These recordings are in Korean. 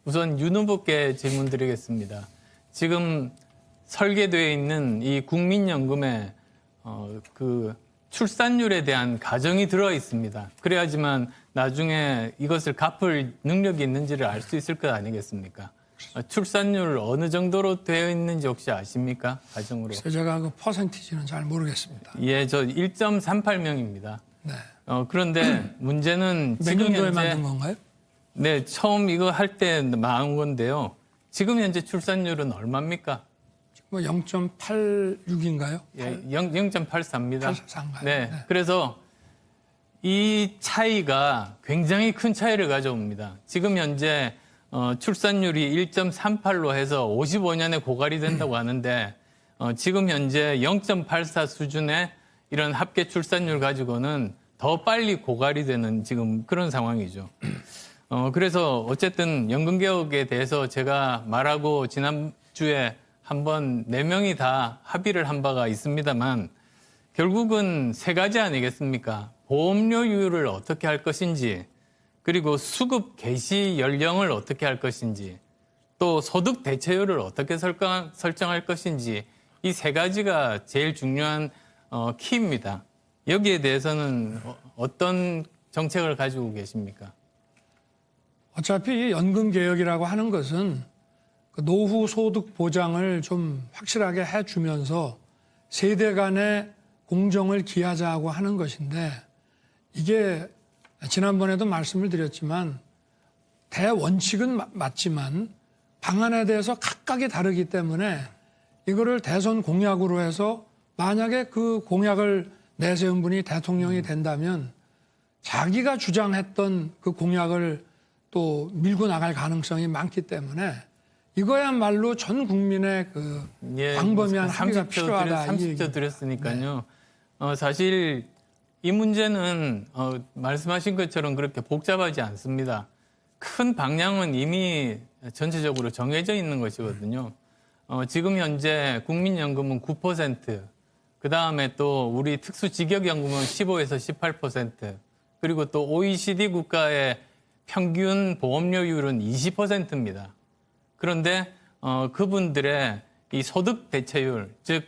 우선 윤 후보께 질문드리겠습니다. 지금 설계되어 있는 이 국민연금에 그 출산율에 대한 가정이 들어 있습니다. 그래야지만 나중에 이것을 갚을 능력이 있는지를 알 수 있을 것 아니겠습니까? 출산율 어느 정도로 되어 있는지 혹시 아십니까? 가정으로. 제가 그 퍼센티지는 잘 모르겠습니다. 예, 저 1.38명입니다. 네. 그런데 문제는 몇 지금 년도에 현재 만든 건가요? 네, 처음 이거 할 때 나온 건데요. 지금 현재 출산율은 얼마입니까? 뭐 0.86인가요? 예, 0.84입니다. 84인가요? 네, 네. 그래서 이 차이가 굉장히 큰 차이를 가져옵니다. 지금 현재 출산율이 1.38로 해서 55년에 고갈이 된다고 하는데 지금 현재 0.84 수준의 이런 합계 출산율 가지고는 더 빨리 고갈이 되는 지금 그런 상황이죠. 그래서 어쨌든 연금개혁에 대해서 제가 말하고 지난주에 한번 4명이 다 합의를 한 바가 있습니다만 결국은 3가지 아니겠습니까? 보험료율을 어떻게 할 것인지, 그리고 수급 개시 연령을 어떻게 할 것인지, 또 소득 대체율을 어떻게 설정할 것인지, 이 3가지가 제일 중요한 키입니다. 여기에 대해서는 어떤 정책을 가지고 계십니까? 어차피 연금개혁이라고 하는 것은 그 노후 소득 보장을 좀 확실하게 해주면서 세대 간의 공정을 기하자고 하는 것인데 이게 지난번에도 말씀을 드렸지만 대원칙은 맞지만 방안에 대해서 각각이 다르기 때문에 이거를 대선 공약으로 해서 만약에 그 공약을 내세운 분이 대통령이 된다면 자기가 주장했던 그 공약을 또 밀고 나갈 가능성이 많기 때문에 이거야말로 전 국민의 그 광범위한 합의가 필요하다. 30초 드렸으니까요. 사실 이 문제는 말씀하신 것처럼 그렇게 복잡하지 않습니다. 큰 방향은 이미 전체적으로 정해져 있는 것이거든요. 지금 현재 국민연금은 9%, 그 다음에 또 우리 특수직역연금은 15에서 18%, 그리고 또 OECD 국가의 평균 보험료율은 20%입니다. 그런데 그분들의 이 소득 대체율, 즉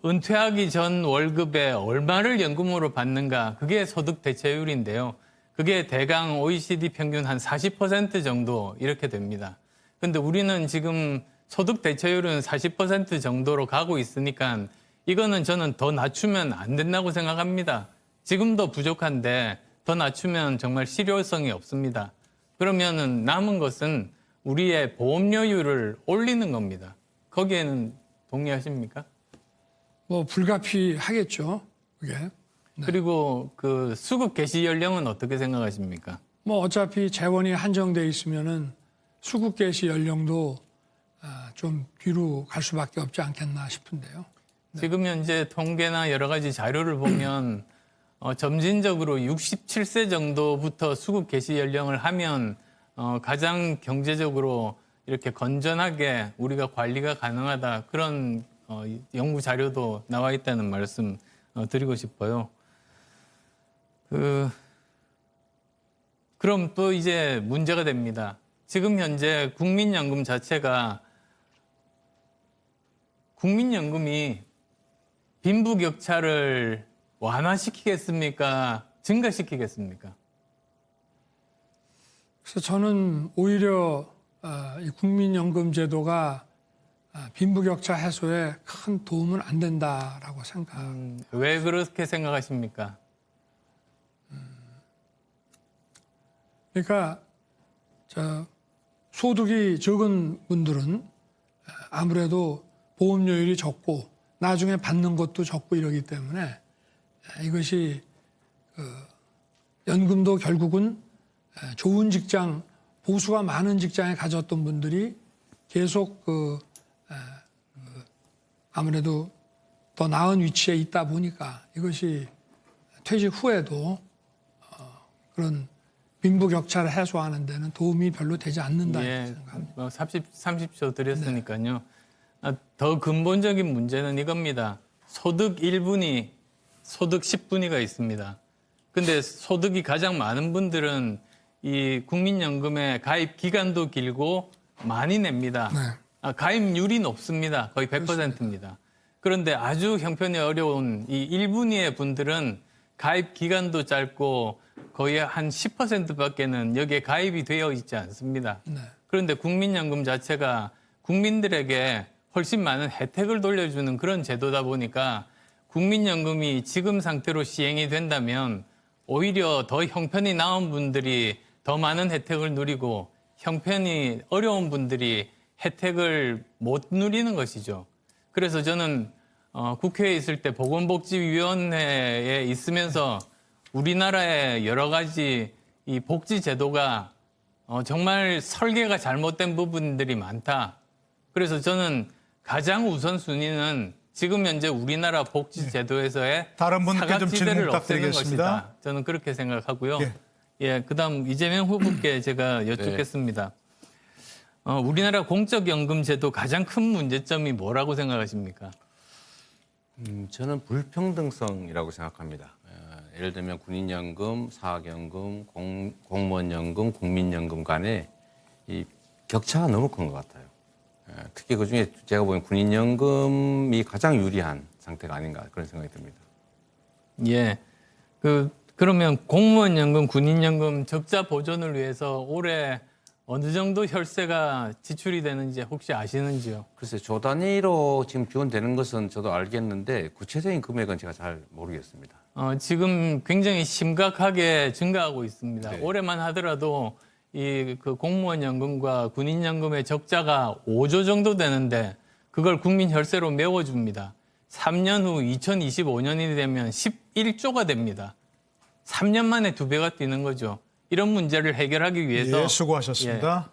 은퇴하기 전 월급의 얼마를 연금으로 받는가, 그게 소득 대체율인데요. 그게 대강 OECD 평균 한 40% 정도 이렇게 됩니다. 근데 우리는 지금 소득 대체율은 40% 정도로 가고 있으니까 이거는 저는 더 낮추면 안 된다고 생각합니다. 지금도 부족한데 더 낮추면 정말 실효성이 없습니다. 그러면은 남은 것은 우리의 보험료율을 올리는 겁니다. 거기에는 동의하십니까? 뭐 불가피하겠죠. 그게. 네. 그리고 그 수급 개시 연령은 어떻게 생각하십니까? 뭐 어차피 재원이 한정돼 있으면은 수급 개시 연령도 좀 뒤로 갈 수밖에 없지 않겠나 싶은데요. 네. 지금 현재 통계나 여러 가지 자료를 보면 점진적으로 67세 정도부터 수급 개시 연령을 하면 가장 경제적으로 이렇게 건전하게 우리가 관리가 가능하다, 그런 연구 자료도 나와 있다는 말씀 드리고 싶어요. 그럼 또 이제 문제가 됩니다. 지금 현재 국민연금 자체가 국민연금이 빈부격차를 완화시키겠습니까? 증가시키겠습니까? 그래서 저는 오히려 이 국민연금 제도가 빈부격차 해소에 큰 도움은 안 된다라고 생각합니다. 왜 그렇게 생각하십니까? 그러니까 소득이 적은 분들은 아무래도 보험료율이 적고 나중에 받는 것도 적고 이러기 때문에 이것이 연금도 결국은 좋은 직장, 보수가 많은 직장에 가졌던 분들이 계속 아무래도 더 나은 위치에 있다 보니까 이것이 퇴직 후에도 그런 빈부격차를 해소하는 데는 도움이 별로 되지 않는다 생각합니다. 30초 드렸으니까요. 더 근본적인 문제는 이겁니다. 소득 1분위, 소득 10분위가 있습니다. 근데 소득이 가장 많은 분들은 이 국민연금의 가입 기간도 길고 많이 냅니다. 가입률이 높습니다. 거의 100%입니다. 그런데 아주 형편이 어려운 이 1분위의 분들은 가입 기간도 짧고 거의 한 10%밖에는 여기에 가입이 되어 있지 않습니다. 그런데 국민연금 자체가 국민들에게 훨씬 많은 혜택을 돌려주는 그런 제도다 보니까 국민연금이 지금 상태로 시행이 된다면 오히려 더 형편이 나은 분들이 더 많은 혜택을 누리고 형편이 어려운 분들이 혜택을 못 누리는 것이죠. 그래서 저는 국회에 있을 때 보건복지위원회에 있으면서 우리나라의 여러 가지 이 복지 제도가 정말 설계가 잘못된 부분들이 많다. 그래서 저는 가장 우선순위는 지금 현재 우리나라 복지 제도에서의 다른 분께 좀 질문 사각지대를 없애는 부탁드리겠습니다. 것이다. 저는 그렇게 생각하고요. 예. 예, 그다음 이재명 후보께 제가 여쭙겠습니다. 우리나라 공적연금 제도 가장 큰 문제점이 뭐라고 생각하십니까? 저는 불평등성이라고 생각합니다. 예를 들면 군인연금, 사학연금, 공무원연금, 국민연금 간에 이 격차가 너무 큰 것 같아요. 특히 그중에 제가 보기엔 군인연금이 가장 유리한 상태가 아닌가 그런 생각이 듭니다. 예. 그러면 공무원연금, 군인연금 적자 보전을 위해서 올해 어느 정도 혈세가 지출이 되는지 혹시 아시는지요? 글쎄 조 단위로 지금 지원되는 것은 저도 알겠는데 구체적인 금액은 제가 잘 모르겠습니다. 지금 굉장히 심각하게 증가하고 있습니다. 네. 올해만 하더라도 그 공무원연금과 군인연금의 적자가 5조 정도 되는데 그걸 국민 혈세로 메워줍니다. 3년 후 2025년이 되면 11조가 됩니다. 3년 만에 2배가 뛰는 거죠. 이런 문제를 해결하기 위해서 예, 수고하셨습니다.